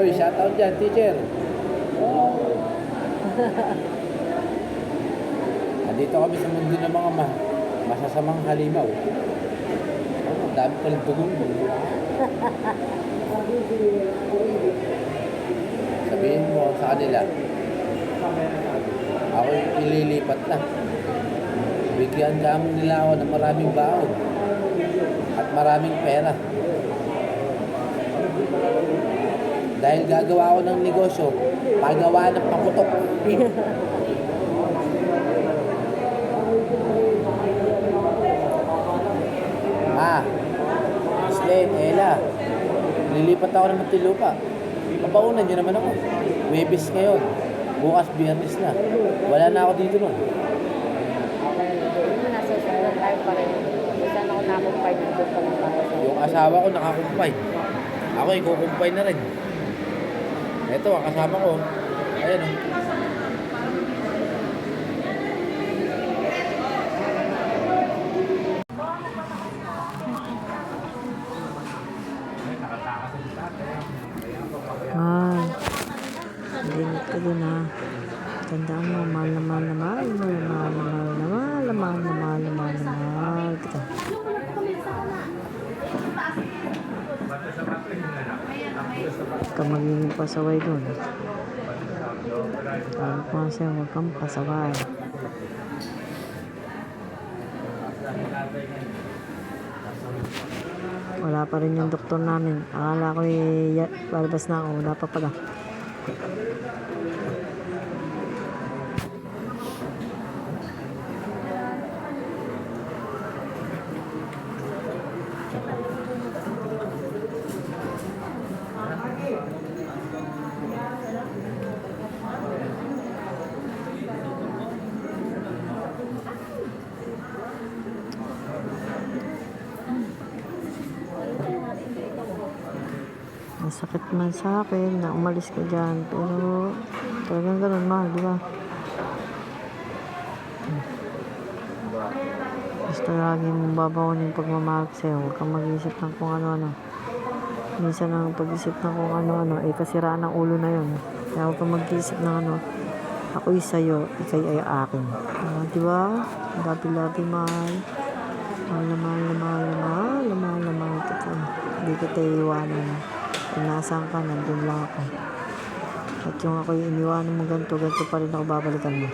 Uy, shoutout dyan, teacher. Andito kami sa mundo ng mga masasamang halimaw. Ang dami palang dugong. Sabihin mo sa kanila, ako yung ililipat na. Bigyan kami nila ako ng maraming baon at maraming pera. Dahil gagawa ako ng negosyo, pagawa ng pakutok. Islen, Ella, lilipat ako ng Muntinlupa. Papaunan nyo naman ako. Webes ngayon. Bukas, Biyernes na. Wala na ako dito nun. Nasa sunod tayo pa rin. Saan ako nakumpay dito pa lang tayo. Yung asawa ko nakakumpay. Ako ikukumpay na rin. Ito, ang kasama ko. Ayan o. Malingat ka dun ha. Tandaan mo, mahal na mahal na mahal na mahal na mahal na mahal na mahal na mahal na mahal na mahal kita. Huwag ka magiging pasaway dun. Sabi ko nga sa'yo, huwag kang pasaway. Wala pa rin yung doktor namin. Akala ko balbas na ako. Wala pa pala. Masakit man sa akin na umalis ka dyan, pero talagang ganun, mahal, di ba? Basta lagi mong babawan yung pagmamahal sa'yo. Huwag kang mag-isip ng kung ano-ano. Minsan ang pag-isip ng kung ano-ano, kasiraan ng ulo na yun. Kaya huwag kang mag-isip ng ano, ako'y sa'yo, ikay ay akin. Di ba? Labi-labi, mahal. Mahal na mahal na mahal na mahal na mahal na mahal kita. Hindi kita iiwanan. Kung nasaan ka, nandun lang ako. At yung ako'y iniwanan mo ganito pa rin ako babalikan mo.